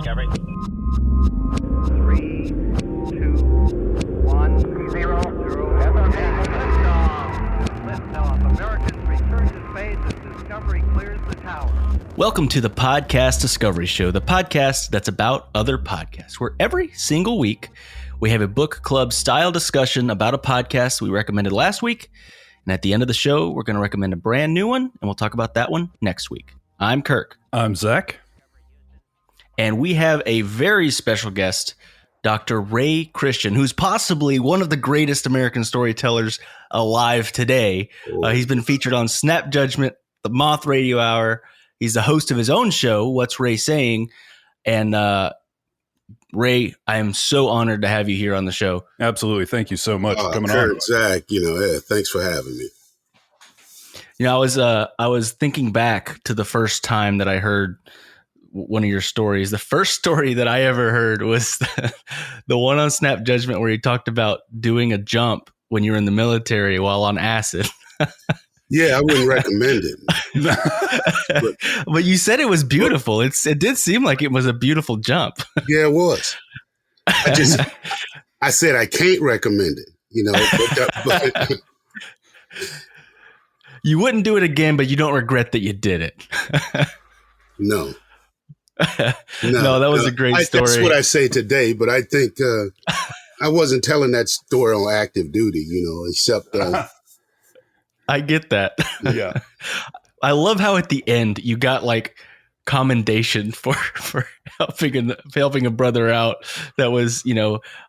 Discovery. 3, 2, 1, 0, 0. Liftoff. Americans return to space as Discovery clears the tower. Welcome to the Podcast Discovery Show, the podcast that's about other podcasts, where every single week we have a book club style discussion about a podcast we recommended last week. And at the end of the show, we're going to recommend a brand new one, and we'll talk about that one next week. I'm Kirk. I'm Zach. And we have a very special guest, Dr. Ray Christian, who's possibly one of the greatest American storytellers alive today. He's been featured on Snap Judgment, the Moth Radio Hour. He's the host of his own show, What's Ray Saying? And Ray, I am so honored to have you here on the show. Absolutely. Thank you so much for coming Kurt, on. Zach, thanks for having me. You know, I was thinking back to the first time that I heard one of your stories. The first story that I ever heard was the one on Snap Judgment where you talked about doing a jump when you were in the military while on acid. Yeah, I wouldn't recommend it. But you said it was beautiful. It did seem like it was a beautiful jump. Yeah, it was. I said I can't recommend it, but You wouldn't do it again, but you don't regret that you did it. No, that was a great story. That's what I say today, but I think I wasn't telling that story on active duty, except I get that. Yeah. I love how at the end you got like commendation for helping a brother out that was,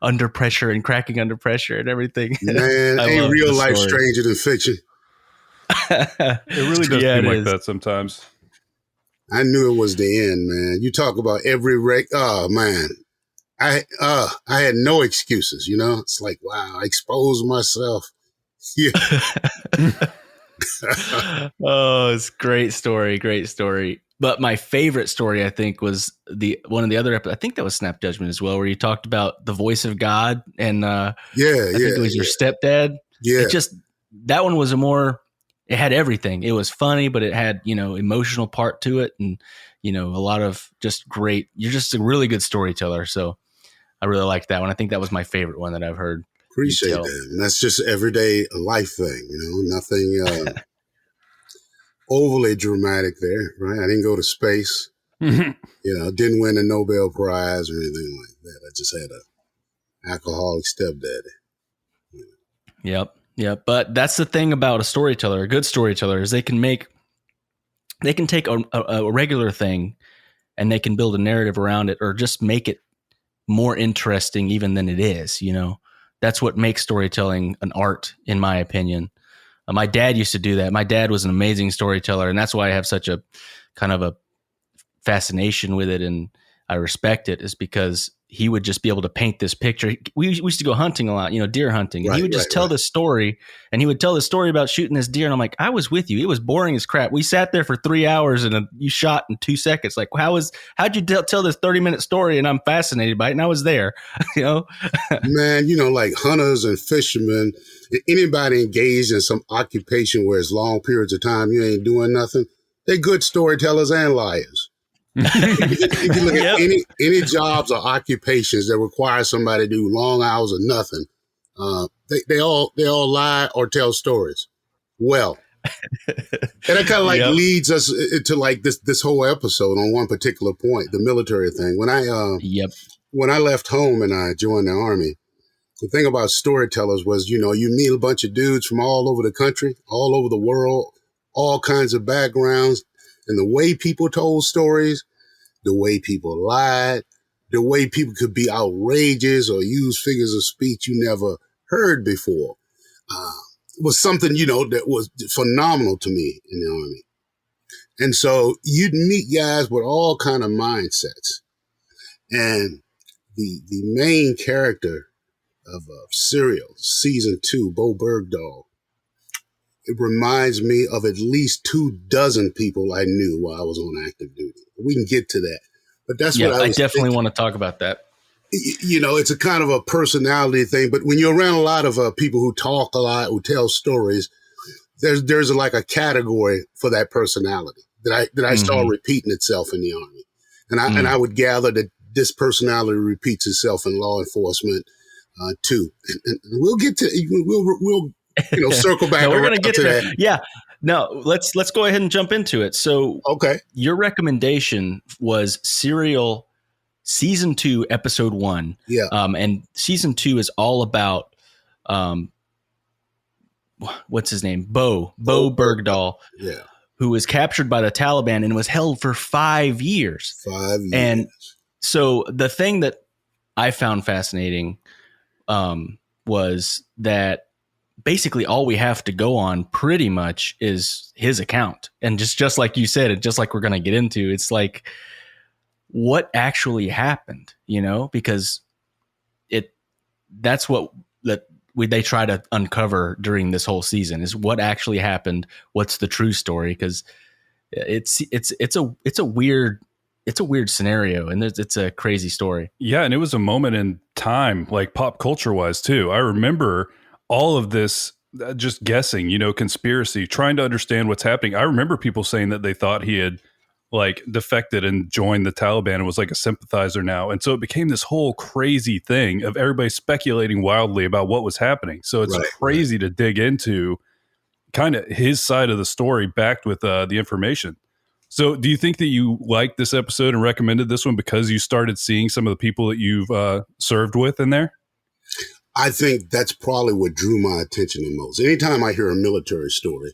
under pressure and cracking under pressure and everything. Man, ain't real life stranger than fiction. It really does seem like that sometimes. I knew it was the end, man. You talk about every wreck. Oh man, I had no excuses. It's like, wow, I exposed myself. Yeah. Oh, it's great story. But my favorite story, I think, was one of the other episodes. I think that was Snap Judgment as well, where you talked about the voice of God, and I think it was your stepdad. Yeah, that one was it had everything. It was funny, but it had emotional part to it, and a lot of just great. You're just a really good storyteller, so I really liked that one. I think that was my favorite one that I've heard. Appreciate that. And that's just everyday life thing, nothing overly dramatic there, right? I didn't go to space, didn't win a Nobel Prize or anything like that. I just had a alcoholic stepdaddy. Yep. But that's the thing about a good storyteller, is they can take a regular thing and they can build a narrative around it, or just make it more interesting even than it is, That's what makes storytelling an art, in my opinion. My dad used to do that. My dad was an amazing storyteller, and that's why I have such a kind of a fascination with it, and I respect it, is because he would just be able to paint this picture. We used to go hunting a lot, deer hunting, and he would just tell this story, and he would tell the story about shooting this deer, and I'm like, I was with you. It was boring as crap. We sat there for 3 hours, and you shot in 2 seconds. Like, how'd you tell this 30-minute story? And I'm fascinated by it, and I was there, Man, like hunters and fishermen, anybody engaged in some occupation where it's long periods of time you ain't doing nothing, they're good storytellers and liars. If you look at any jobs or occupations that require somebody to do long hours or nothing, they all lie or tell stories. Well, and that kind of leads us to like this whole episode on one particular point, the military thing. When I left home and I joined the Army, the thing about storytellers was, you meet a bunch of dudes from all over the country, all over the world, all kinds of backgrounds. And the way people told stories, the way people lied, the way people could be outrageous or use figures of speech you never heard before, was something, that was phenomenal to me in the Army. And so you'd meet guys with all kind of mindsets. And the main character of Serial, season 2, Bowe Bergdahl, it reminds me of at least 24 people I knew while I was on active duty. We can get to that. But that's what I definitely want to talk about that. It's a kind of a personality thing. But when you're around a lot of people who talk a lot, who tell stories, there's like a category for that personality that I saw repeating itself in the Army. And I would gather that this personality repeats itself in law enforcement too. And we'll get to we'll circle back. No, we're going to get to there. that. Yeah. No, let's go ahead and jump into it. So, okay, your recommendation was Serial Season 2, Episode 1. Yeah. And Season 2 is all about what's his name? Bowe Bergdahl. Yeah. Who was captured by the Taliban and was held for 5 years. 5 years. And so the thing that I found fascinating was that basically all we have to go on pretty much is his account. And just like you said, just like we're going to get into, it's like what actually happened, because that's what they try to uncover during this whole season is what actually happened. What's the true story? Because it's a weird scenario, and it's a crazy story. Yeah, and it was a moment in time, like pop culture wise too. I remember all of this, just guessing, conspiracy, trying to understand what's happening. I remember people saying that they thought he had like defected and joined the Taliban and was like a sympathizer now. And so it became this whole crazy thing of everybody speculating wildly about what was happening. So it's crazy to dig into kind of his side of the story backed with the information. So do you think that you liked this episode and recommended this one because you started seeing some of the people that you've served with in there? I think that's probably what drew my attention the most. Anytime I hear a military story,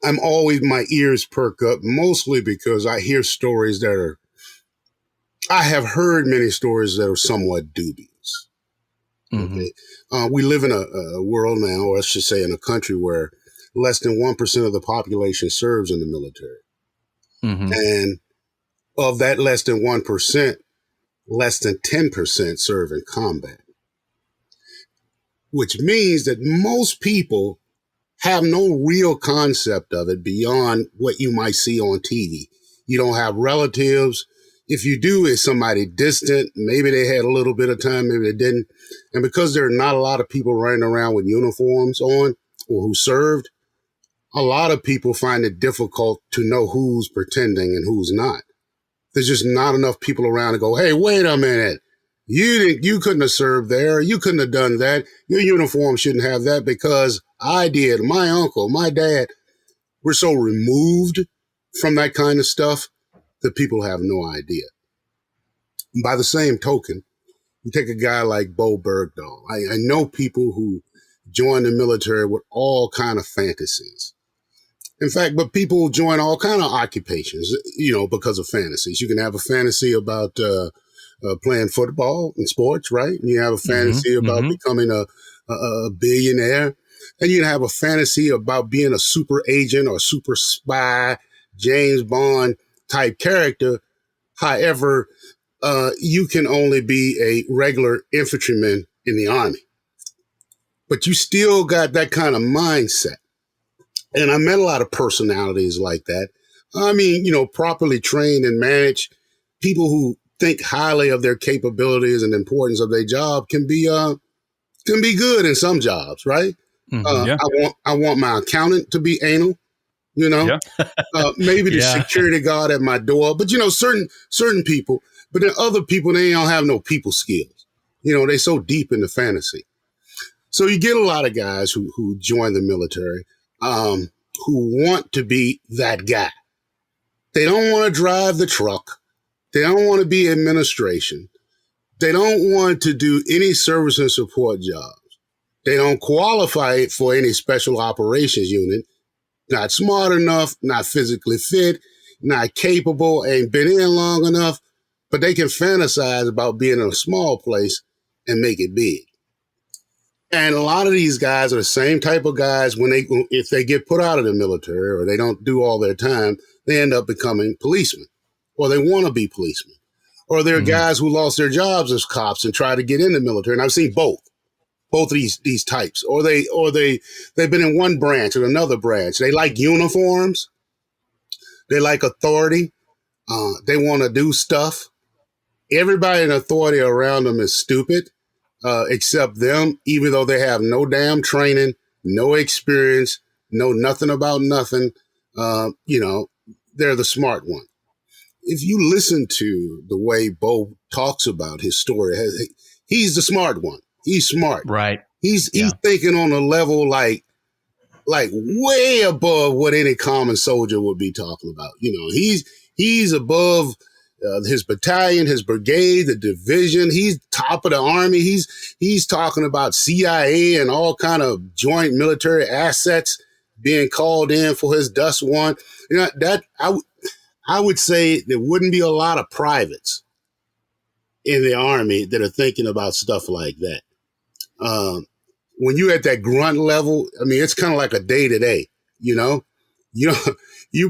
I'm always, my ears perk up, mostly because I hear stories I have heard many stories that are somewhat dubious. Mm-hmm. Okay? We live in a world now, or I should say in a country where less than 1% of the population serves in the military. Mm-hmm. And of that less than 1%, less than 10% serve in combat, which means that most people have no real concept of it beyond what you might see on TV. You don't have relatives. If you do, it's somebody distant. Maybe they had a little bit of time, maybe they didn't. And because there are not a lot of people running around with uniforms on or who served, a lot of people find it difficult to know who's pretending and who's not. There's just not enough people around to go, hey, wait a minute. You couldn't have served there. You couldn't have done that. Your uniform shouldn't have that because I did. My uncle, my dad. We're so removed from that kind of stuff that people have no idea. And by the same token, you take a guy like Bowe Bergdahl. I know people who join the military with all kind of fantasies. In fact, but people join all kind of occupations, because of fantasies. You can have a fantasy about playing football and sports, right? And you have a fantasy about becoming a billionaire. And you have a fantasy about being a super agent or super spy, James Bond type character. However, you can only be a regular infantryman in the Army. But you still got that kind of mindset. And I met a lot of personalities like that. I mean, properly trained and managed people who think highly of their capabilities and importance of their job can be good in some jobs, right? Mm-hmm. I want my accountant to be anal, maybe the security guard at my door, but certain people, but then other people, they don't have no people skills. They so deep in the fantasy. So you get a lot of guys who join the military, who want to be that guy. They don't want to drive the truck. They don't want to be administration. They don't want to do any service and support jobs. They don't qualify for any special operations unit. Not smart enough, not physically fit, not capable, ain't been in long enough, but they can fantasize about being in a small place and make it big. And a lot of these guys are the same type of guys if they get put out of the military or they don't do all their time, they end up becoming policemen, or they want to be policemen. Or there are guys who lost their jobs as cops and try to get in the military. And I've seen both of these types. Or they've been in one branch or another branch. They like uniforms. They like authority. They want to do stuff. Everybody in authority around them is stupid, except them, even though they have no damn training, no experience, know nothing about nothing. They're the smart one. if you listen to the way Bowe talks about his story, he's the smart one. He's smart. Right. He's thinking on a level like way above what any common soldier would be talking about. He's above his battalion, his brigade, the division. He's top of the army. He's talking about CIA and all kind of joint military assets being called in for his Dustwun. That I would say there wouldn't be a lot of privates in the army that are thinking about stuff like that. When you're at that grunt level, I mean, it's kind of like a day to day, you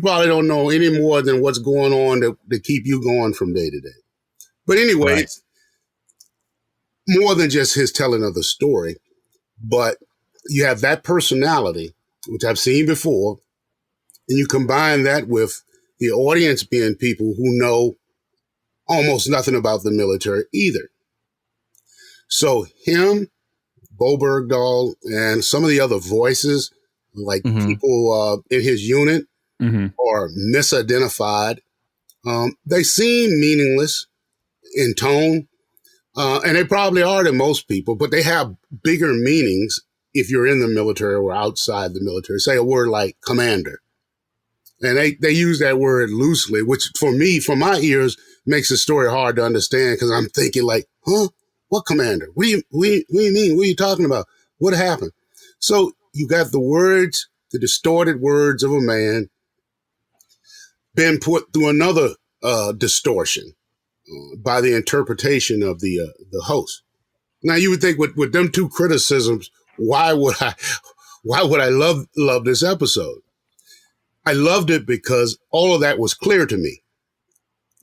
probably don't know any more than what's going on to keep you going from day to day. But anyway, Right. It's more than just his telling of the story, but you have that personality, which I've seen before, and you combine that with the audience being people who know almost nothing about the military either. So him, Bowe Bergdahl, and some of the other voices, like people in his unit, are misidentified. They seem meaningless in tone, and they probably are to most people, but they have bigger meanings if you're in the military or outside the military. Say a word like commander. And they use that word loosely, which for me, from my ears, makes the story hard to understand because I'm thinking like, huh? What commander? What do you mean? What are you talking about? What happened? So you got the words, the distorted words of a man been put through another distortion by the interpretation of the host. Now you would think with them two criticisms, why would I love this episode? I loved it because all of that was clear to me.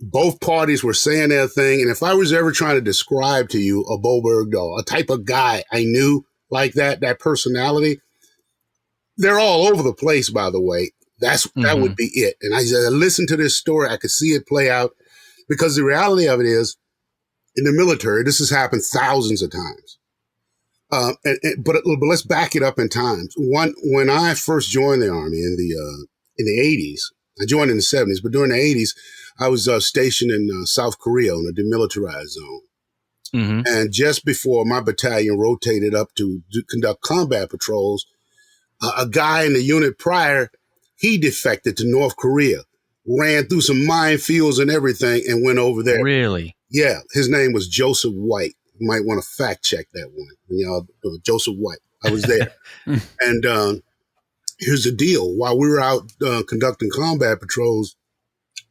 Both parties were saying their thing. And if I was ever trying to describe to you a Bowe Bergdahl, a type of guy I knew like that personality, they're all over the place, by the way. That would be it. And I listened to this story. I could see it play out because the reality of it is in the military, this has happened thousands of times. But let's back it up in time. When I first joined the Army in the 80s, I joined in the 70s, but during the 80s, I was stationed in South Korea on a demilitarized zone. And just before my battalion rotated up to conduct combat patrols, a guy in the unit prior, he defected to North Korea, ran through some minefields and everything and went over there. Really? Yeah. His name was Joseph White. You might want to fact check that one. Joseph White. I was there. And here's the deal. While we were out conducting combat patrols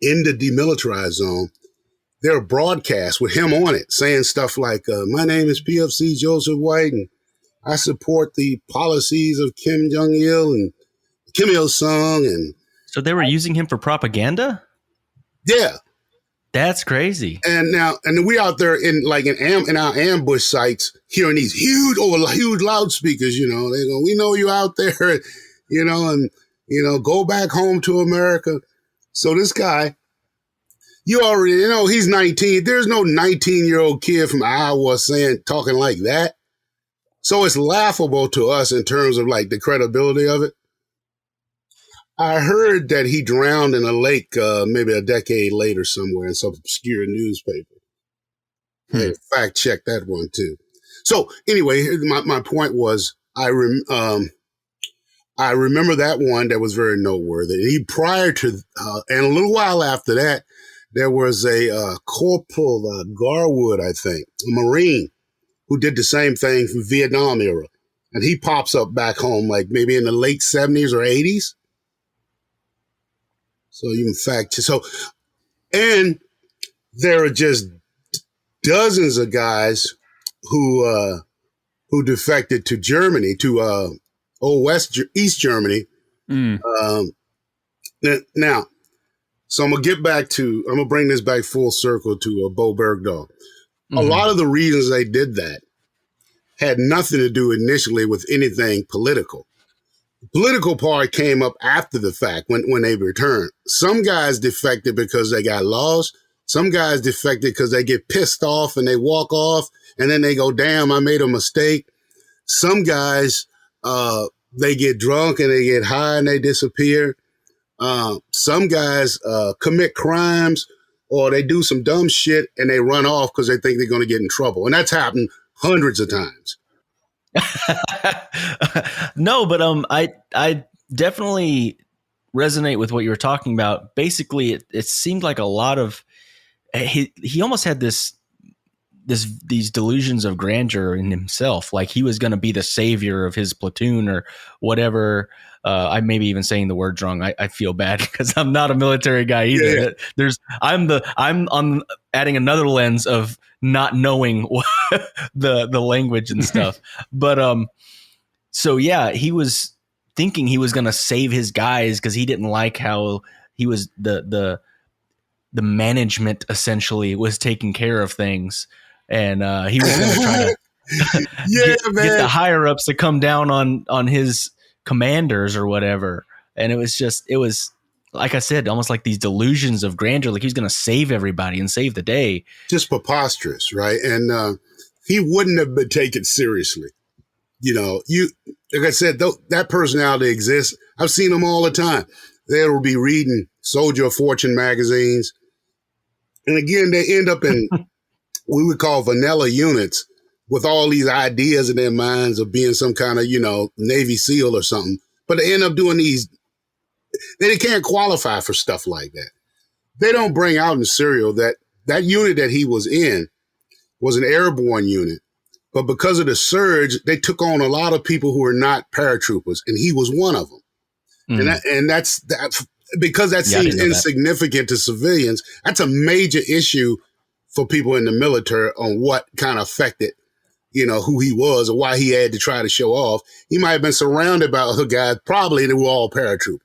in the demilitarized zone, there are broadcasts with him on it saying stuff like, my name is PFC Joseph White, and I support the policies of Kim Jong-il and Kim Il-sung. And so they were using him for propaganda? Yeah. That's crazy. And we out there in our ambush sites hearing these huge loudspeakers, they go, we know you out there, go back home to America. So this guy, you already know he's 19. There's no 19-year-old kid from Iowa talking like that. So it's laughable to us in terms of like the credibility of it. I heard that he drowned in a lake maybe a decade later somewhere in some obscure newspaper. Hey, fact check that one too. So anyway, my point was I remember that one that was very noteworthy. Prior to and a little while after that, there was a Corporal Garwood, I think, a Marine, who did the same thing from Vietnam era, and he pops up back home like maybe in the late 70s or 80s. So you can fact check. So, and there are just dozens of guys who defected to Germany, to East Germany. Now, so I'm gonna bring this back full circle to Bowe Bergdahl. A lot of the reasons they did that had nothing to do initially with anything political. The political part came up after the fact when they returned. Some guys defected because they got lost. Some guys defected because they get pissed off and they walk off and then they go, damn, I made a mistake. Some guys, they get drunk and they get high and they disappear. Some guys commit crimes. or they do some dumb shit and they run off because they think they're going to get in trouble. And that's happened hundreds of times. No, but I definitely resonate with what you were talking about. Basically, it seemed like a lot of he almost had these delusions of grandeur in himself, like he was going to be the savior of his platoon or whatever. I may be even saying the words wrong. I feel bad because I'm not a military guy either. Yeah. I'm on adding another lens of not knowing the language and stuff. But so yeah, he was thinking he was going to save his guys because he didn't like how he was the management essentially was taking care of things, and he was going to try to get the higher ups to come down on his commanders or whatever. And it was like I said, almost like these delusions of grandeur, like he's going to save everybody and save the day. Just preposterous, right? And he wouldn't have been taken seriously. Like I said, that personality exists. I've seen them all the time. They'll be reading Soldier of Fortune magazines. And again, they end up in what we would call vanilla units with all these ideas in their minds of being some kind of, Navy SEAL or something. But they end up doing they can't qualify for stuff like that. They don't bring out in serial that unit that he was in was an airborne unit. But because of the surge, they took on a lot of people who are not paratroopers, and he was one of them. And that's because that seems insignificant to civilians. That's a major issue for people in the military on what kind of affected, who he was or why he had to try to show off. He might have been surrounded by other guys, probably they were all paratroopers,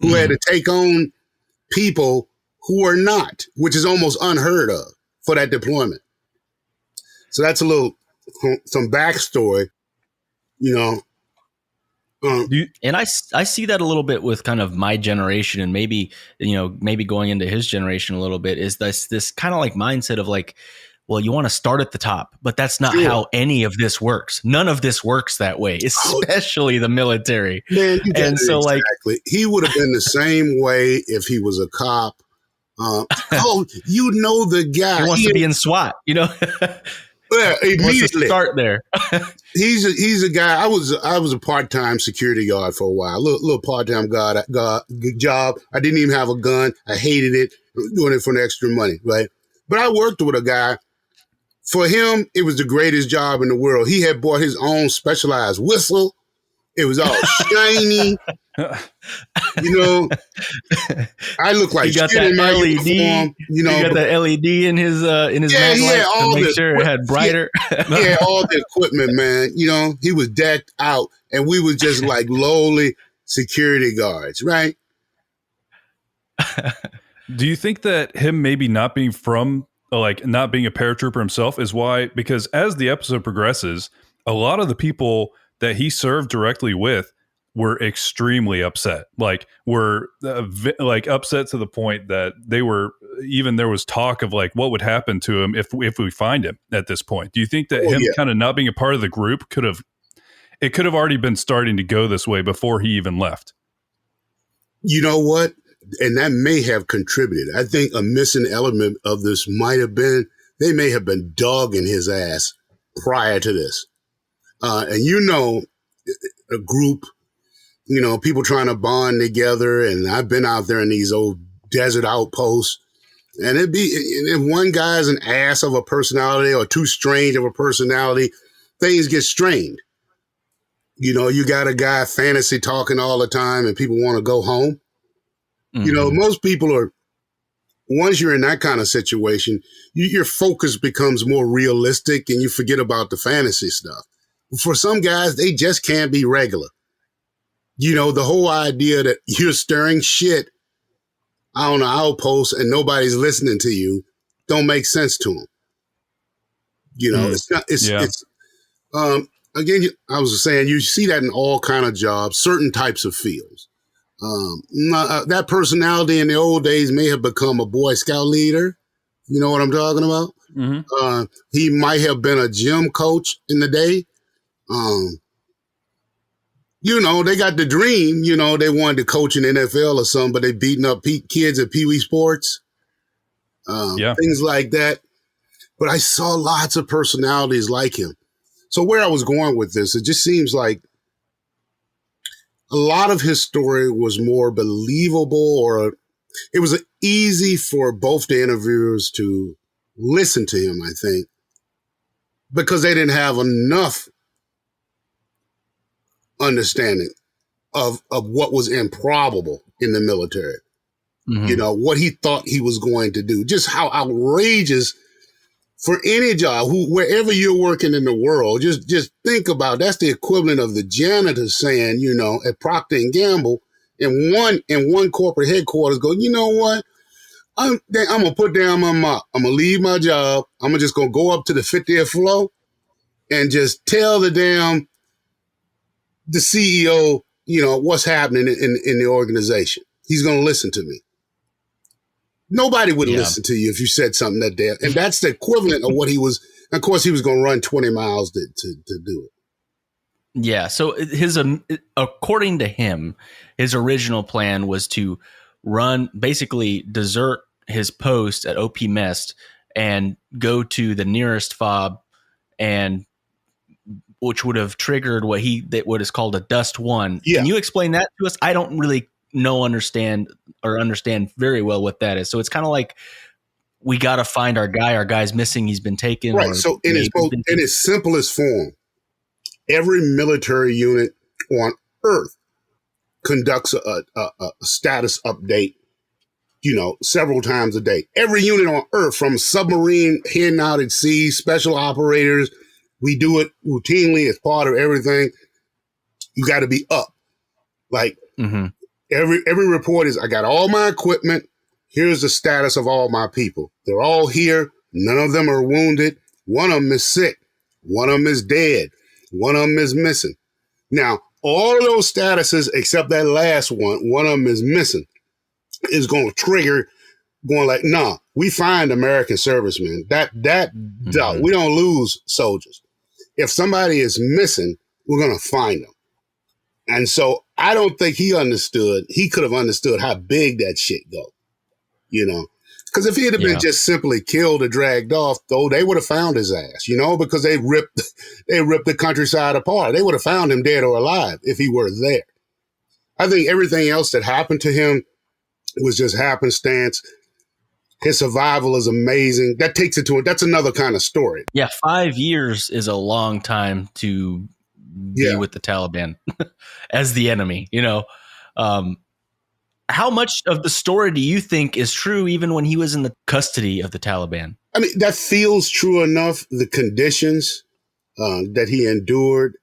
who had to take on people who are not, which is almost unheard of for that deployment. So that's some backstory, and I see that a little bit with kind of my generation, and maybe going into his generation a little bit, is this kind of like mindset of like, well, you want to start at the top, but that's not how any of this works. None of this works that way, especially the military. Man, and so exactly. He would have been the same way if he was a cop. The guy. He wants to be in SWAT, Yeah, immediately start there. He's a guy. I was a part-time security guard for a while, little part-time job. I didn't even have a gun. I hated it, doing it for the extra money, right? But I worked with a guy. For him, it was the greatest job in the world. He had bought his own specialized whistle. It was all shiny. I look like he got shit that in my LED. uniform. He got that LED in his all to make sure it had brighter. Yeah, all the equipment, man. He was decked out, and we was just like lowly security guards, right? Do you think that him maybe not being not being a paratrooper himself is why? Because as the episode progresses, a lot of the people that he served directly with were extremely upset, were upset to the point that there was talk of like what would happen to him if we find him at this point. Do you think that kind of not being a part of the group could have already been starting to go this way before he even left? You know what? And that may have contributed. I think a missing element of this might have been they may have been dogging his ass prior to this. And a group, people trying to bond together. And I've been out there in these old desert outposts. And if one guy's an ass of a personality or too strange of a personality, things get strained. You got a guy fantasy talking all the time and people want to go home. Mm-hmm. Most people once you're in that kind of situation, your focus becomes more realistic and you forget about the fantasy stuff. For some guys, they just can't be regular. The whole idea that you're stirring shit on an outpost and nobody's listening to you don't make sense to them. It's not, again, I was saying, you see that in all kind of jobs, certain types of fields. That personality in the old days may have become a Boy Scout leader. You know what I'm talking about? Mm-hmm. He might have been a gym coach in the day. They got the dream, they wanted to coach in the NFL or something, but they beating up kids at Pee Wee sports. things like that. But I saw lots of personalities like him. So where I was going with this, it just seems like a lot of his story was more believable, or it was easy for both the interviewers to listen to him, I think, because they didn't have enough understanding of what was improbable in the military. You know, what he thought he was going to do, just how outrageous for any job, wherever you're working in the world, just think about, that's the equivalent of the janitor saying, you know, at Procter & Gamble in one corporate headquarters, go, you know what? I'm going to put down my mop. I'm going to leave my job. I'm just going to go up to the 50th floor and just tell the CEO, you know, what's happening in the organization. He's going to listen to me. Nobody would listen to you if you said something that day. And that's the equivalent of what he was. Of course, he was going to run 20 miles to do it. Yeah. So according to him, his original plan was to basically desert his post at OP Mest and go to the nearest fob, and which would have triggered what is called a Dustwun. Yeah. Can you explain that to us? I don't really understand very well what that is. So it's kind of like, we got to find our guy. Our guy's missing. He's been taken. Right. So in its simplest form, every military unit on Earth conducts a status update, you know, several times a day. Every unit on Earth, from submarine heading out at sea, special operators, we do it routinely as part of everything. You got to be up. Like, every report is, I got all my equipment. Here's the status of all my people. They're all here. None of them are wounded. One of them is sick. One of them is dead. One of them is missing. Now, all of those statuses, except that last one of them is missing, is going to trigger going like, nah, we find American servicemen. We don't lose soldiers. If somebody is missing, we're going to find them. And so I don't think he could have understood how big that shit go, you know, because if he had been just simply killed or dragged off, though, they would have found his ass, you know, because they ripped the countryside apart. They would have found him dead or alive if he were there. I think everything else that happened to him was just happenstance. His survival is amazing. That takes it that's another kind of story. Yeah. 5 years is a long time to be with the Taliban as the enemy, you know. How much of the story do you think is true even when he was in the custody of the Taliban? I mean, that feels true enough. The conditions that he endured.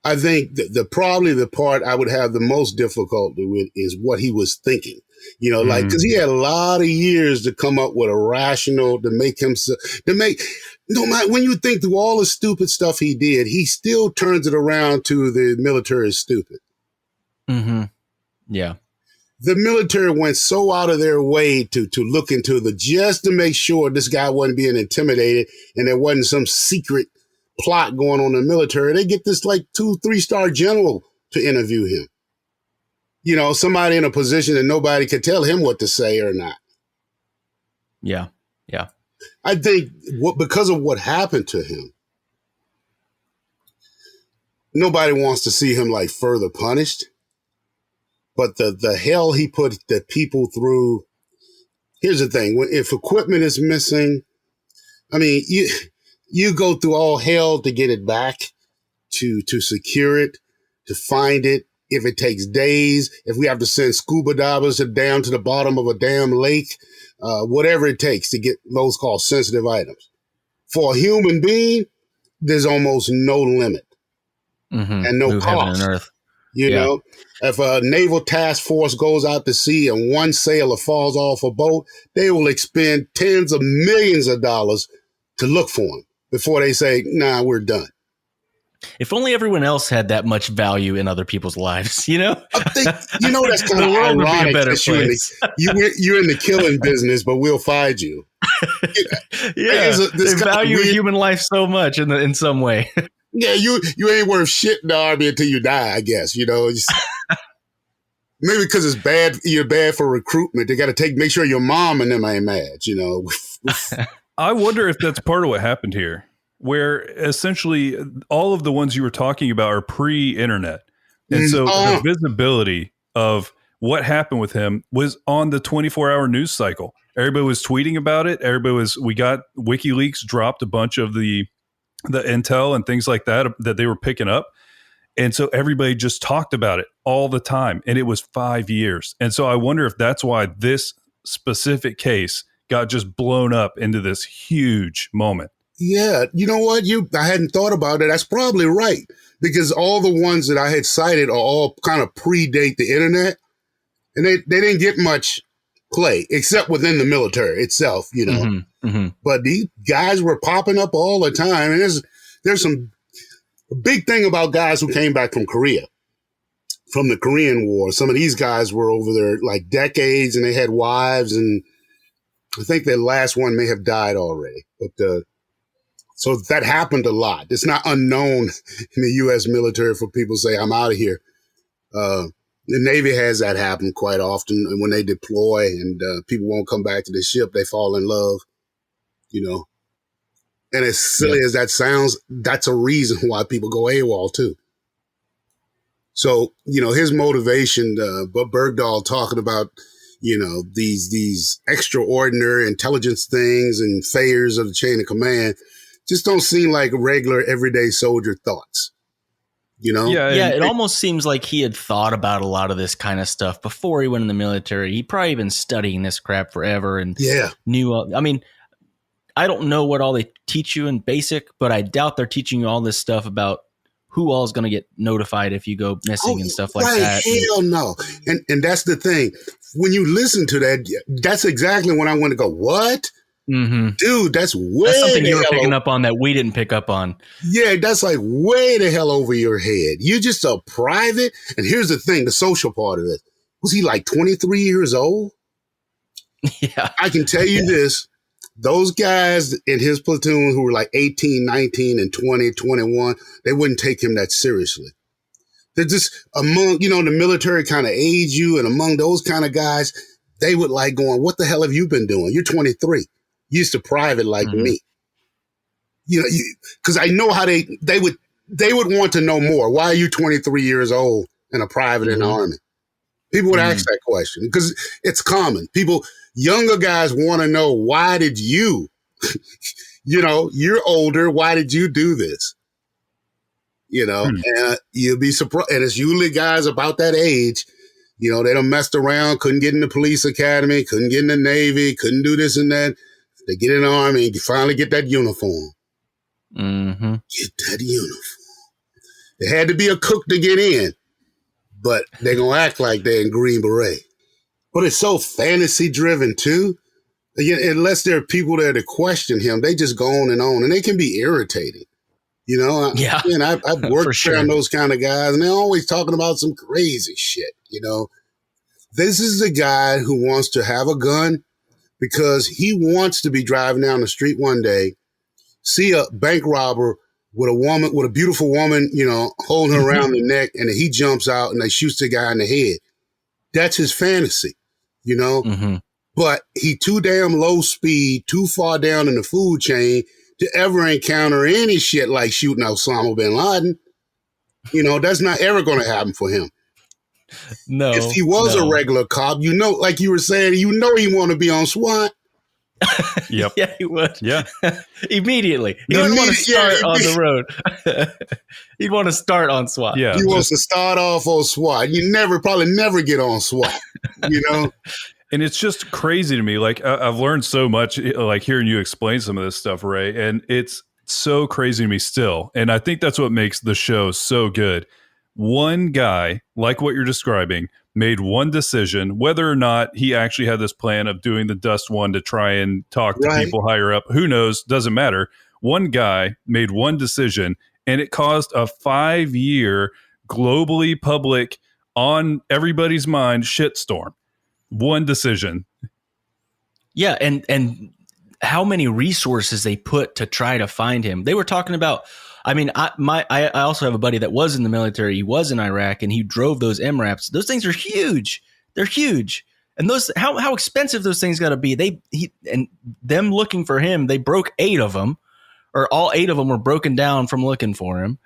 I think probably the part I would have the most difficulty with is what he was thinking. You know, like, because he had a lot of years to come up with a rational when you think through all the stupid stuff he did, he still turns it around to the military is stupid. Yeah. The military went so out of their way to look into just to make sure this guy wasn't being intimidated and there wasn't some secret plot going on in the military. They get this like 2-3-star general to interview him. You know, somebody in a position that nobody could tell him what to say or not. Yeah. Yeah. I think because of what happened to him, nobody wants to see him like further punished. But the hell he put the people through. Here's the thing: if equipment is missing, I mean, you go through all hell to get it back, to secure it, to find it. If it takes days, if we have to send scuba divers down to the bottom of a damn lake, whatever it takes to get those called sensitive items. For a human being, there's almost no limit and no cost. Heaven and earth. You know, if a naval task force goes out to sea and one sailor falls off a boat, they will expend tens of millions of dollars to look for him before they say, nah, we're done. If only everyone else had that much value in other people's lives, you know? I think, that's kind of ironic that you're in the killing business, but we'll find you. They value human life so much in some way. Yeah, you ain't worth shit in the army until you die, I guess, you know. Maybe because it's bad. You're bad for recruitment. They got to make sure your mom and them ain't mad. I wonder if that's part of what happened here, where essentially all of the ones you were talking about are pre-internet. And so the visibility of what happened with him was on the 24-hour news cycle. Everybody was tweeting about it. We got WikiLeaks dropped a bunch of the intel and things like that they were picking up. And so everybody just talked about it all the time. And it was 5 years. And so I wonder if that's why this specific case got just blown up into this huge moment. Yeah. You know what? I hadn't thought about it. That's probably right. Because all the ones that I had cited are all kind of predate the internet. And they didn't get much play, except within the military itself, But these guys were popping up all the time. And there's some big thing about guys who came back from Korea, from the Korean War. Some of these guys were over there like decades, and they had wives, and I think their last one may have died already. But so that happened a lot. It's not unknown in the U.S. military for people to say, I'm out of here. The Navy has that happen quite often. And when they deploy and people won't come back to the ship, they fall in love, And as silly as that sounds, that's a reason why people go AWOL too. So, his motivation, Bowe Bergdahl talking about, these extraordinary intelligence things and failures of the chain of command just don't seem like regular everyday soldier thoughts. Yeah, it almost seems like he had thought about a lot of this kind of stuff before he went in the military. He probably been studying this crap forever and knew. I don't know what all they teach you in basic, but I doubt they're teaching you all this stuff about who all is going to get notified if you go missing and stuff like that. Hell no. And that's the thing. When you listen to that, that's exactly when I want to go, what? Mm-hmm. Dude, that's something you were picking up on that we didn't pick up on. Yeah, that's like way the hell over your head. You're just a private. And here's the thing, the social part of it. Was he like 23 years old? Yeah. I can tell you this. Those guys in his platoon who were like 18, 19, and 20, 21, they wouldn't take him that seriously. They're just among, the military kind of age you, and among those kind of guys, they would like going, what the hell have you been doing? You're 23. You used to private like me. Because I know how they would want to know more. Why are you 23 years old and a private in the Army? People would ask that question because it's common. Younger guys want to know, why did you, you're older. Why did you do this? And you'll be surprised. And it's usually guys about that age, they done messed around, couldn't get in the police academy, couldn't get in the Navy, couldn't do this and that. They get in the Army and you finally get that uniform. Mm-hmm. Get that uniform. There had to be a cook to get in, but they're going to act like they're in Green Beret. But it's so fantasy driven too. Again, unless there are people there to question him, they just go on, and they can be irritating. Yeah. I've worked around those kind of guys, and they're always talking about some crazy shit. This is a guy who wants to have a gun because he wants to be driving down the street one day, see a bank robber with a beautiful woman, holding her around the neck, and then he jumps out and they shoots the guy in the head. That's his fantasy, But he too damn low speed, too far down in the food chain to ever encounter any shit like shooting Osama bin Laden. That's not ever going to happen for him. No. If he was a regular cop, like you were saying, he want to be on SWAT. Yep. Yeah, he would. Yeah. Immediately. He wouldn't want to start on the road. He'd want to start on SWAT. Yeah. He wants to start off on SWAT. You probably never get on SWAT, And it's just crazy to me. Like, I've learned so much, like hearing you explain some of this stuff, Ray, and it's so crazy to me still. And I think that's what makes the show so good. One guy, like what you're describing, made one decision, whether or not he actually had this plan of doing the Dustwun to try and talk to people higher up. Who knows? Doesn't matter. One guy made one decision, and it caused a 5-year globally public, on everybody's mind, shitstorm. One decision. Yeah, and how many resources they put to try to find him. They were talking about, I mean, I also have a buddy that was in the military. He was in Iraq and he drove those MRAPs. Those things are huge. They're huge. And those, how expensive those things got to be. And them looking for him, they broke 8 of them, or all 8 of them were broken down from looking for him.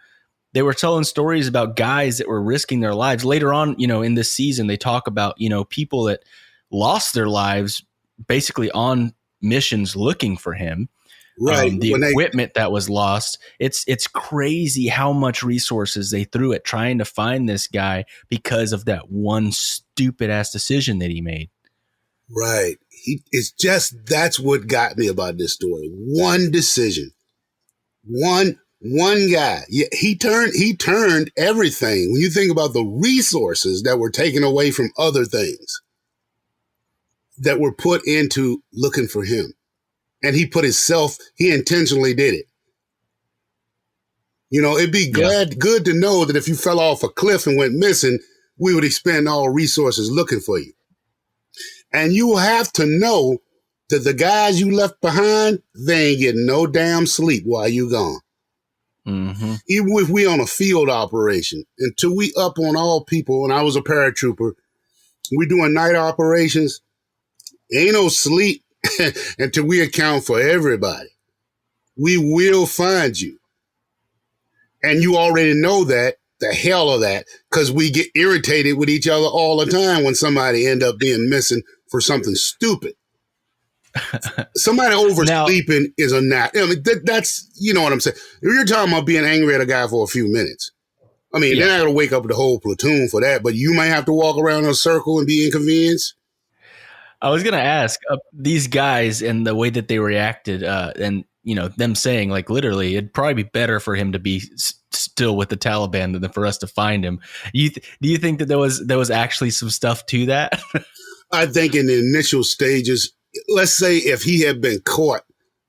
They were telling stories about guys that were risking their lives. Later on, in this season, they talk about, people that lost their lives basically on missions looking for him. Right. The equipment that was lost. It's crazy how much resources they threw at trying to find this guy because of that one stupid ass decision that he made. Right. That's what got me about this story. One decision. One guy. Yeah, he turned everything. When you think about the resources that were taken away from other things that were put into looking for him. And he intentionally did it. It'd be good to know that if you fell off a cliff and went missing, we would expend all resources looking for you. And you have to know that the guys you left behind, they ain't getting no damn sleep while you gone. Mm-hmm. Even if we on a field operation, until we up on all people, and I was a paratrooper, we doing night operations, ain't no sleep until we account for everybody. We will find you. And you already know that, the hell of that, because we get irritated with each other all the time when somebody end up being missing for something stupid. Somebody oversleeping is a that's, you know what I'm saying? You're talking about being angry at a guy for a few minutes. I mean, they're not going to wake up the whole platoon for that, but you might have to walk around in a circle and be inconvenienced. I was going to ask these guys and the way that they reacted and, them saying like literally it'd probably be better for him to be still with the Taliban than for us to find him. Do you think that there was actually some stuff to that? I think in the initial stages, let's say if he had been caught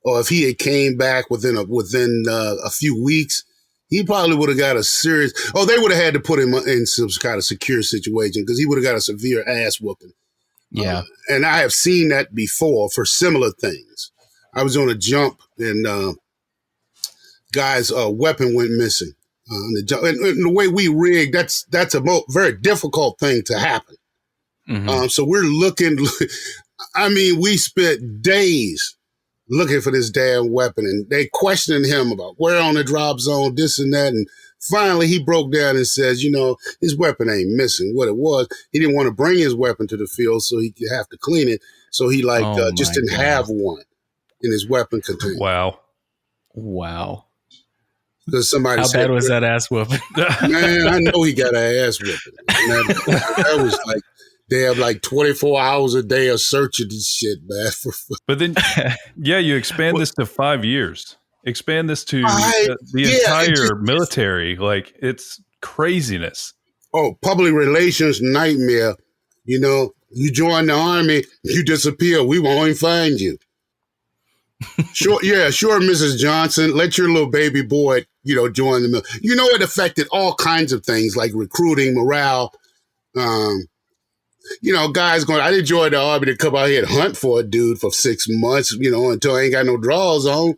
or if he had came back within a few weeks, he probably would have got a serious, they would have had to put him in some kind of secure situation because he would have got a severe ass whooping. Yeah. And I have seen that before for similar things. I was on a jump and guy's weapon went missing. And the way we rigged, that's a very difficult thing to happen. Mm-hmm. So we're looking, we spent days looking for this damn weapon and they questioning him about where on the drop zone, this and that. And finally he broke down and says, his weapon ain't missing. What it was, he didn't want to bring his weapon to the field so he could have to clean it. So he just didn't have one in his weapon container. Wow. Because somebody How said, bad was that ass whooping? Man, I know he got an ass whooping. That was like, they have like 24 hours a day of searching this shit, man. But then, you expand this to 5 years. Expand this to the entire military. Like, it's craziness. Oh, public relations nightmare. You join the army, you disappear. We won't even find you. Sure, Mrs. Johnson, let your little baby boy, join the military. It affected all kinds of things like recruiting, morale. Guys going, I didn't join the army to come out here and hunt for a dude for 6 months, until I ain't got no drawers on.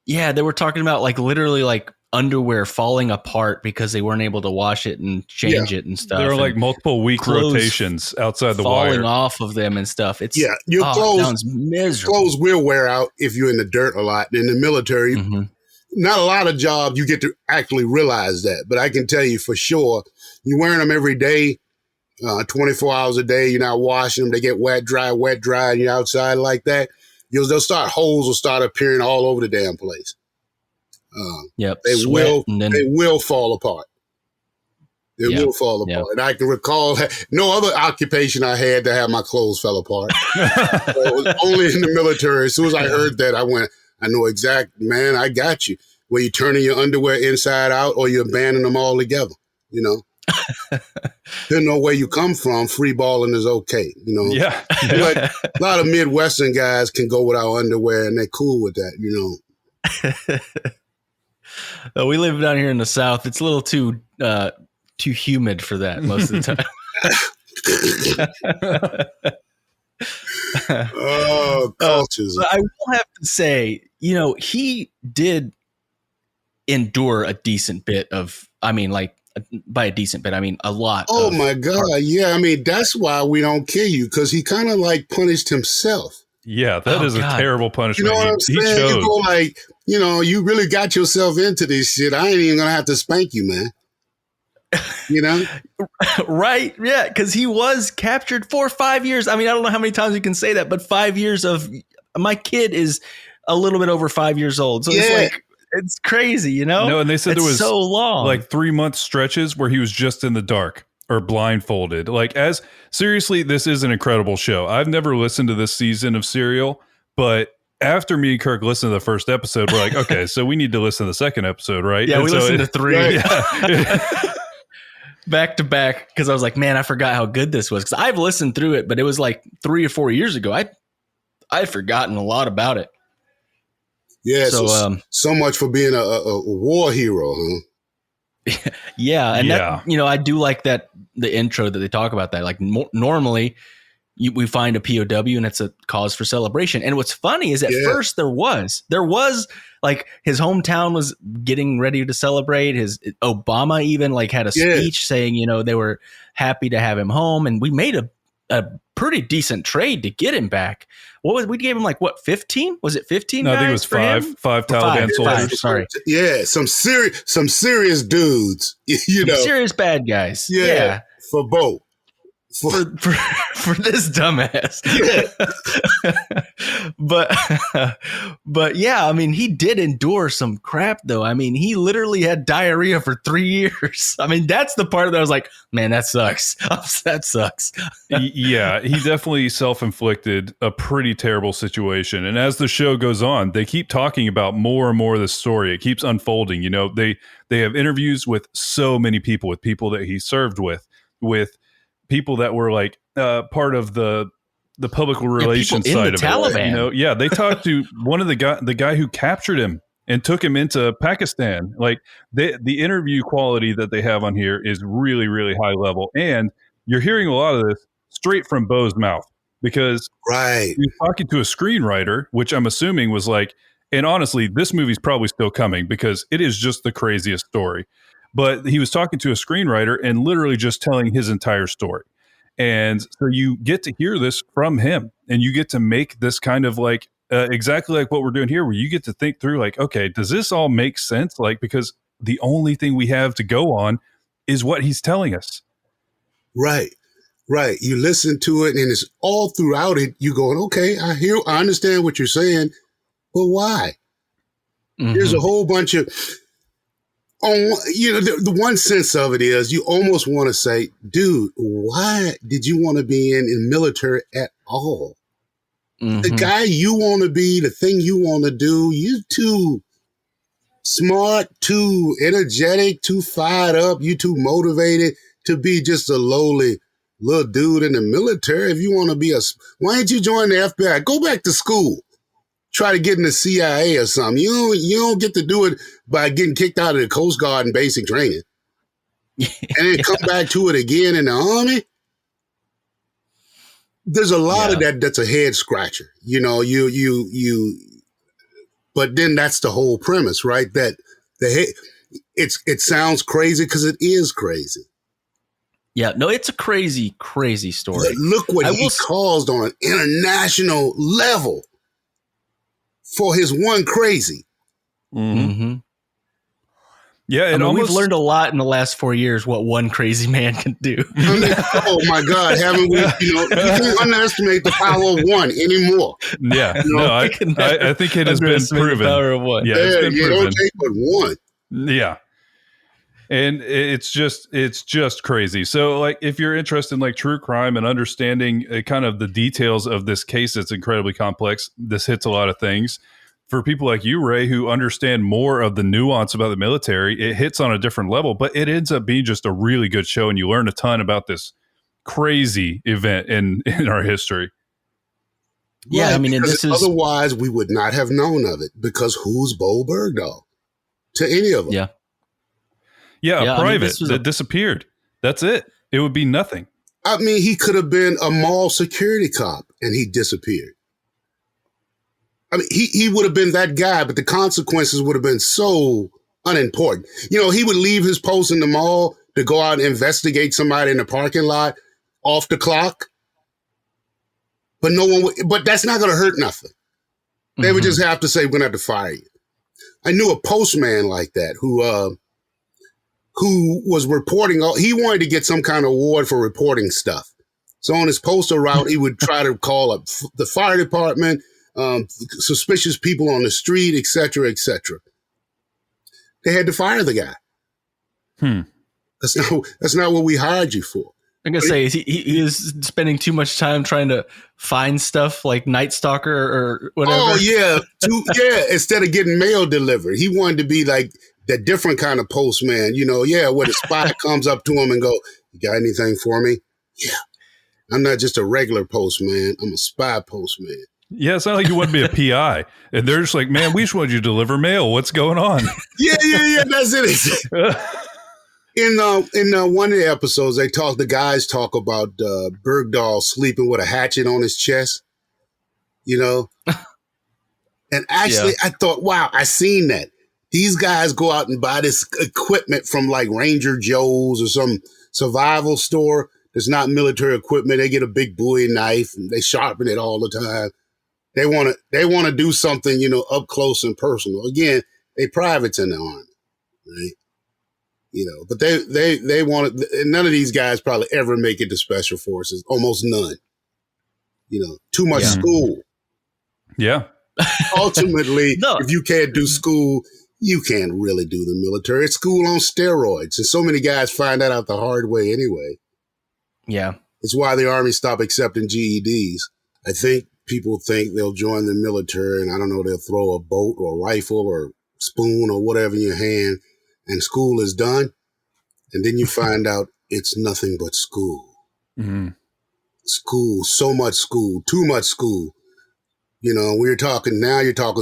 Yeah, they were talking about like literally like underwear falling apart because they weren't able to wash it and change it and stuff. There were like multiple week rotations outside the falling wire. off of them and stuff. It's your clothes sounds miserable. Clothes will wear out if you're in the dirt a lot. In the military, not a lot of jobs you get to actually realize that. But I can tell you for sure, you're wearing them every day, 24 hours a day. You're not washing them. They get wet, dry, and you're outside like that. Holes will start appearing all over the damn place. They will fall apart. They will fall apart. And I can recall no other occupation I had to have my clothes fell apart. It was only in the military. As soon as I heard that, I know exactly, man, I got you. Where you turning your underwear inside out or you abandon them all together, Didn't know where you come from, free balling is okay, But a lot of Midwestern guys can go without underwear and they're cool with that, We live down here in the South. It's a little too humid for that most of the time. Oh, cultures. But I will have to say, he did endure a decent bit of, by a decent bit, I mean a lot. Oh my God. Yeah. I mean, that's why we don't kill you, because he kind of like punished himself. Yeah, that is God. a terrible punishment. You know what I'm saying? He chose. You go like, you really got yourself into this shit. I ain't even going to have to spank you, man. Right. Yeah. Because he was captured for 5 years. I mean, I don't know how many times you can say that, but 5 years of my kid is a little bit over 5 years old. So it's like, it's crazy, No, and they said there was so long, like 3 month stretches where he was just in the dark or blindfolded. Seriously, this is an incredible show. I've never listened to this season of Serial, but after me and Kirk listened to the first episode, we're like, okay, so we need to listen to the second episode, right? Yeah, and we listened to 3. Right. Yeah. Back to back, because I was like, man, I forgot how good this was. Because I've listened through it, but it was like 3 or 4 years ago. I'd forgotten a lot about it. Yeah. So much for being a war hero, huh? Yeah, and Yeah. that, I do like that the intro that they talk about that. Like normally, we find a POW and it's a cause for celebration. And what's funny is at first there was like his hometown was getting ready to celebrate. Obama even like had a speech saying, they were happy to have him home, and we made a pretty decent trade to get him back. We gave him like 15? Was it 15? No, I think it was 5 Taliban soldiers. Sorry. Yeah, some serious dudes, serious bad guys. Yeah. For Bowe. For this dumbass. But yeah, I mean, he did endure some crap though. I mean, he literally had diarrhea for 3 years. I mean, that's the part that I was like, man, that sucks. That sucks. Yeah, he definitely self-inflicted a pretty terrible situation. And as the show goes on, they keep talking about more and more of the story. It keeps unfolding. They have interviews with so many people, with people that he served with people that were like part of the public relations side of Taliban. it. They talked to one of the guy who captured him and took him into Pakistan. Like the interview quality that they have on here is really, really high level. And you're hearing a lot of this straight from Bowe's mouth, because right, he's talking to a screenwriter, which I'm assuming was like, and honestly, this movie's probably still coming because it is just the craziest story. But he was talking to a screenwriter and literally just telling his entire story. And so you get to hear this from him, and you get to make this kind of like exactly like what we're doing here, where you get to think through like, okay, does this all make sense? Like, because the only thing we have to go on is what he's telling us. Right. You listen to it, and it's all throughout it. You going, okay, I understand what you're saying, but why? Mm-hmm. There's a whole bunch of... the one sense of it is you almost want to say, dude, why did you want to be in military at all? Mm-hmm. The guy you want to be, the thing you want to do, you too smart, too energetic, too fired up, you too motivated to be just a lowly little dude in the military. If you want to be why didn't you join the FBI? Go back to school. Try to get in the CIA or something. You don't get to do it by getting kicked out of the Coast Guard in basic training. And then come back to it again in the Army. There's a lot of that's a head scratcher. But then that's the whole premise, right? That it sounds crazy because it is crazy. Yeah, no, it's a crazy, crazy story. But look what he caused on an international level for his one crazy. Mm-hmm. Yeah, and we've learned a lot in the last 4 years what one crazy man can do. Oh my God, haven't we? You can't underestimate the power of one anymore. Yeah, I think it has been proven. The power of one. Yeah, it's been proven. Don't take but one. Yeah. And it's just crazy. So like, if you're interested in like true crime and understanding kind of the details of this case, it's incredibly complex. This hits a lot of things. For people like you, Ray, who understand more of the nuance about the military, it hits on a different level, but it ends up being just a really good show. And you learn a ton about this crazy event in our history. Yeah. Right, I mean, and this is otherwise we would not have known of it, because who's Bowe Bergdahl to any of them? Yeah, a private that disappeared. That's it. It would be nothing. I mean, he could have been a mall security cop and he disappeared. I mean, he would have been that guy, but the consequences would have been so unimportant. You know, he would leave his post in the mall to go out and investigate somebody in the parking lot off the clock. But but that's not going to hurt nothing. They would just have to say, we're going to have to fire you. I knew a postman like that who was reporting. He wanted to get some kind of award for reporting stuff. So on his postal route, he would try to call up the fire department, suspicious people on the street, et cetera, et cetera. They had to fire the guy. That's not what we hired you for. I'm gonna say he is spending too much time trying to find stuff like Night Stalker or whatever. Oh yeah, instead of getting mail delivered, he wanted to be like that different kind of postman. You know, where the spy comes up to him and go, "You got anything for me?" Yeah, I'm not just a regular postman. I'm a spy postman. Yeah, it's not like you want to be a PI. And they're just like, man, we just wanted you to deliver mail. What's going on? Yeah, that's it. In one of the episodes, the guys talk about Bergdahl sleeping with a hatchet on his chest, you know? And actually, I thought, wow, I seen that. These guys go out and buy this equipment from like Ranger Joe's or some survival store. There's not military equipment. They get a big Bowie knife and they sharpen it all the time. They want to do something, you know, up close and personal. Again, they privates in the Army, right? You know, but they want to, none of these guys probably ever make it to special forces. Almost none. You know, too much school. Yeah. Ultimately, if you can't do school, you can't really do the military. It's school on steroids. And so many guys find that out the hard way anyway. Yeah. It's why the Army stopped accepting GEDs. I think people think they'll join the military and I don't know, they'll throw a boat or a rifle or spoon or whatever in your hand and school is done. And then you find out it's nothing but school. Mm-hmm. School, so much school, too much school. You know, you're talking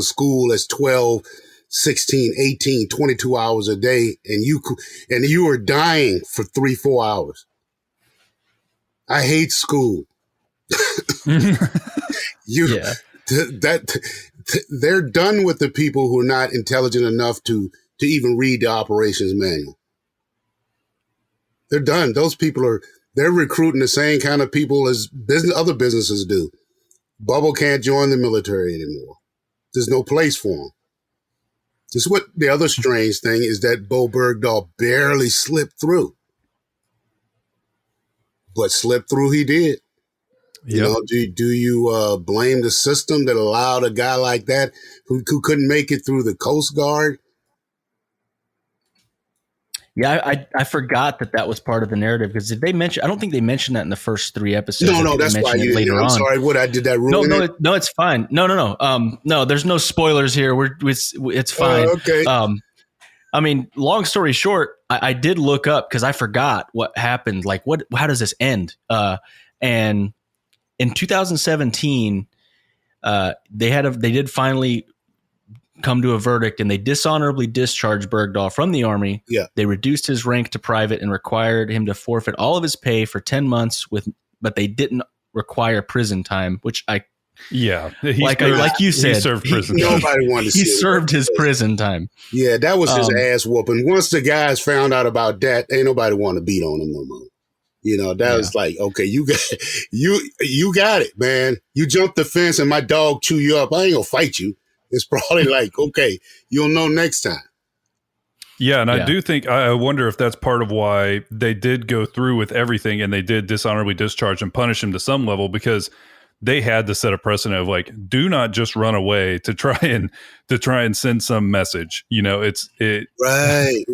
school that's 12, 16, 18, 22 hours a day. And you are dying for 3-4 hours. I hate school. They're done with the people who are not intelligent enough to even read the operations manual. They're done. Those people they're recruiting the same kind of people as other businesses do. Bubble can't join the military anymore. There's no place for him. This is what the other strange thing is that Bowe Bergdahl barely slipped through. But slipped through he did. Yep. You know, do you blame the system that allowed a guy like that who couldn't make it through the Coast Guard? Yeah, I forgot that was part of the narrative because did they mention? I don't think they mentioned that in the first 3 episodes. No, that's why you later on. I'm sorry, I did that ruin it? No, it's fine. No. No, there's no spoilers here. It's fine. Okay. I mean, long story short, I did look up because I forgot what happened. Like, how does this end? And in 2017, they did finally come to a verdict and they dishonorably discharged Bergdahl from the Army. Yeah. They reduced his rank to private and required him to forfeit all of his pay for 10 months but they didn't require prison time, which like you said, he served prison time. Nobody wanted to see he served his prison time. Yeah, that was his ass whooping. Once the guys found out about that, ain't nobody want to beat on him no more. You know, that was like, okay, you got it, man. You jumped the fence and my dog chew you up. I ain't gonna fight you. It's probably like, okay, you'll know next time. Yeah, and I do think, I wonder if that's part of why they did go through with everything and they did dishonorably discharge and punish him to some level because they had to set a precedent of like, do not just run away to try and send some message. You know, right.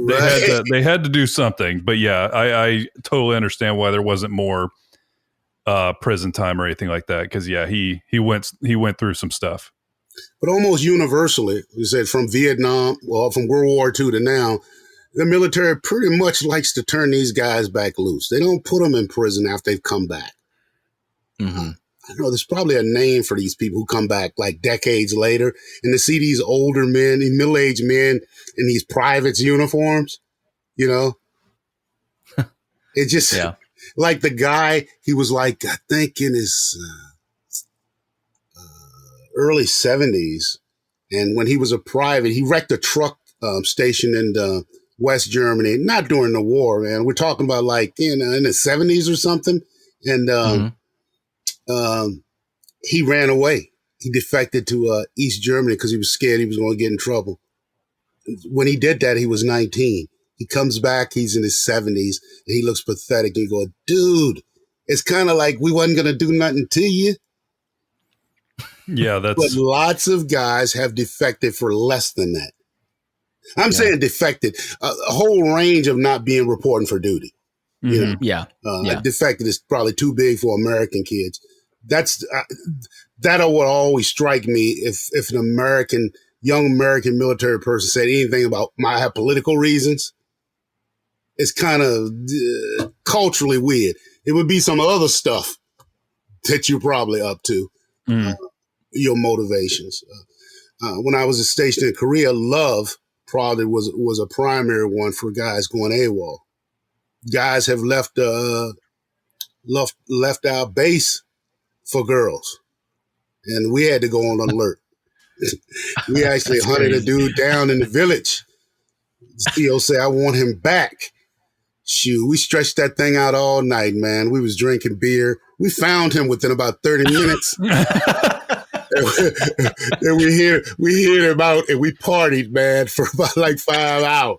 They had to do something. But yeah, I totally understand why there wasn't more prison time or anything like that. Because he went through some stuff. But almost universally, you said from Vietnam, from World War II to now, the military pretty much likes to turn these guys back loose. They don't put them in prison after they've come back. Mm-hmm. I know there's probably a name for these people who come back like decades later, and to see these older men, these middle-aged men in these privates uniforms, you know, it just Like the guy, he was like, I think in his early 70s. And when he was a private, he wrecked a truck station in West Germany, not during the war, man. We're talking about like, in the 70s or something. And he ran away. He defected to East Germany because he was scared he was going to get in trouble. When he did that, he was 19. He comes back, he's in his 70s, and he looks pathetic. And you go, dude, it's kind of like we wasn't going to do nothing to you. Yeah, But that's lots of guys have defected for less than that. I'm saying defected, a whole range of not being reporting for duty. You know, Yeah. defected is probably too big for American kids. That's that would always strike me if an young American military person said anything about I have political reasons. It's kind of culturally weird. It would be some other stuff that you're probably up to, your motivations. When I was stationed in Korea, love probably was a primary one for guys going AWOL. Guys have left our base for girls, and we had to go on alert. We actually hunted a dude down in the village. CO say, I want him back. Shoot, we stretched that thing out all night, man. We was drinking beer. We found him within about 30 minutes. And we heard him out and we partied, man, for about like 5 hours.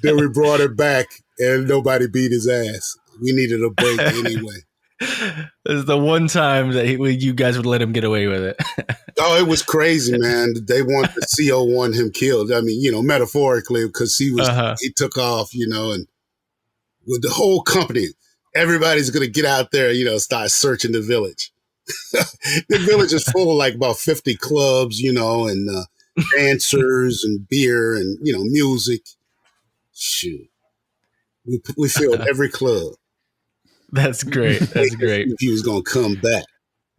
Then we brought him back and nobody beat his ass. We needed a break anyway. This is the one time that you guys would let him get away with it. Oh, it was crazy, man. They want the CO wanted him killed. I mean, metaphorically, because he took off, and with the whole company, everybody's going to get out there, start searching the village. The village is full of like about 50 clubs, and dancers and beer and, music. Shoot. We filled every club. That's great. That's great. He was going to come back.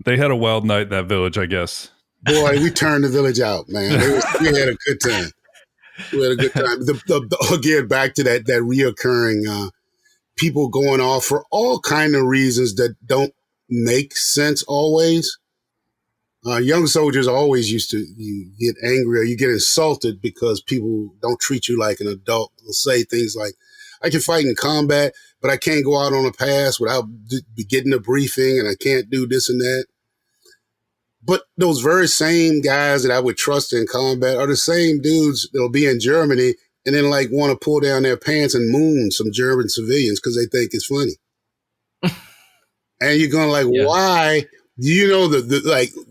they had a wild night in that village, I guess. Boy, we turned the village out, man. We had a good time. We had a good time. Again, back to that reoccurring people going off for all kind of reasons that don't make sense always. Young soldiers always used to get angry or you get insulted because people don't treat you like an adult. They'll say things like, I can fight in combat, but I can't go out on a pass without getting a briefing, and I can't do this and that. But those very same guys that I would trust in combat are the same dudes that'll be in Germany and then like want to pull down their pants and moon some German civilians because they think it's funny. And you're going like, why? You know,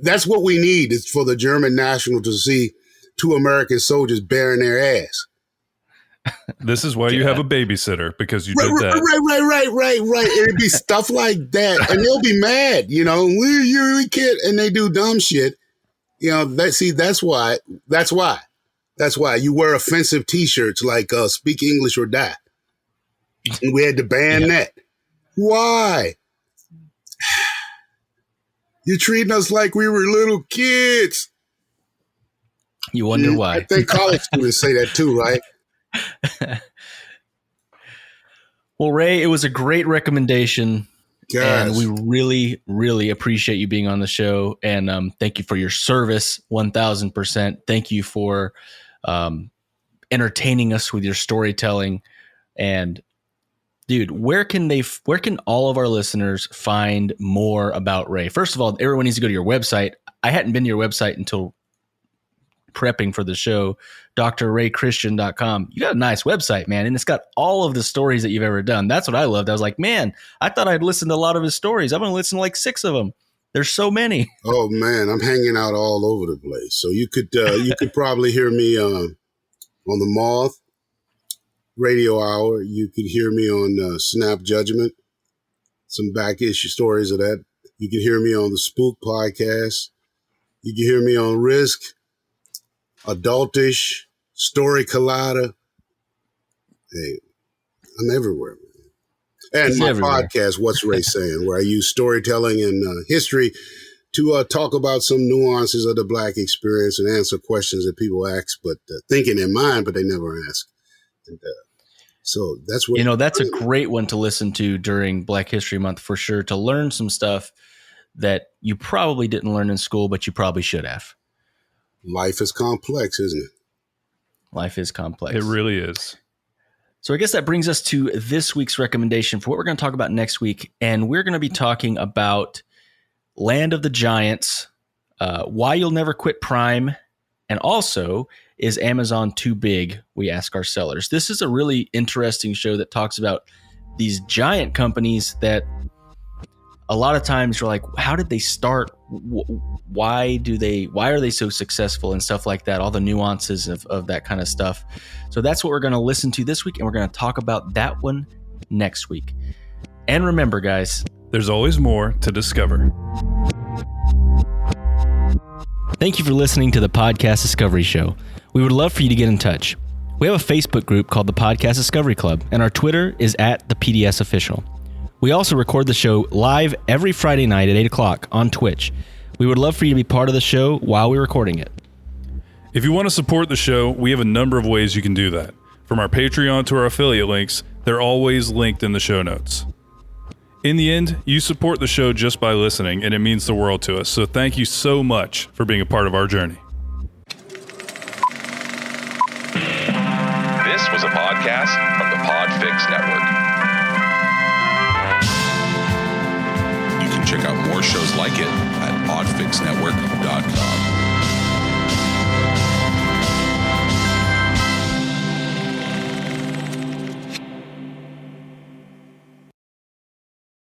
that's what we need is for the German national to see two American soldiers bearing their ass. This is why you have a babysitter, because you did that. Right. It'd be stuff like that. And they'll be mad, you know, we can't, and they do dumb shit. You know, that's why you wear offensive t-shirts like speak English or die. And we had to ban that. Why? You're treating us like we were little kids. You wonder why. I think college students say that too, right? Well, Ray, it was a great recommendation. Guys. And we really, really appreciate you being on the show. And thank you for your service, 1,000%. Thank you for entertaining us with your storytelling. And dude, where can all of our listeners find more about Ray? First of all, everyone needs to go to your website. I hadn't been to your website until prepping for the show, drraychristian.com. You got a nice website, man. And it's got all of the stories that you've ever done. That's what I loved. I was like, man, I thought I'd listened to a lot of his stories. I'm going to listen to like 6 of them. There's so many. Oh man, I'm hanging out all over the place. So you could probably hear me on the Moth Radio Hour. You could hear me on Snap Judgment, some back issue stories of that. You can hear me on the Spook podcast. You can hear me on Risk, Adultish, Story Collider. Hey, I'm everywhere. And It's my everywhere. podcast, What's Ray Saying, where I use storytelling and history to talk about some nuances of the Black experience and answer questions that people ask, but think in their mind, but they never ask. And, So that's what that's a great one to listen to during Black History Month for sure, to learn some stuff that you probably didn't learn in school, but you probably should have. Life is complex, isn't it? Life is complex. It really is. So I guess that brings us to this week's recommendation for what we're going to talk about next week. And we're going to be talking about Land of the Giants, Why You'll Never Quit Prime, and also, is Amazon too big? We ask our sellers. This is a really interesting show that talks about these giant companies that a lot of times you're like, how did they start? Why are they so successful and stuff like that? All the nuances of that kind of stuff. So that's what we're going to listen to this week. And we're going to talk about that one next week. And remember, guys, there's always more to discover. Thank you for listening to the Podcast Discovery Show. We would love for you to get in touch. We have a Facebook group called the Podcast Discovery Club, and our Twitter is @thepdsofficial. We also record the show live every Friday night at 8 o'clock on Twitch. We would love for you to be part of the show while we're recording it. If you want to support the show, we have a number of ways you can do that. From our Patreon to our affiliate links, they're always linked in the show notes. In the end, you support the show just by listening, and it means the world to us. So thank you so much for being a part of our journey. This was a podcast from the Podfix Network. You can check out more shows like it at podfixnetwork.com.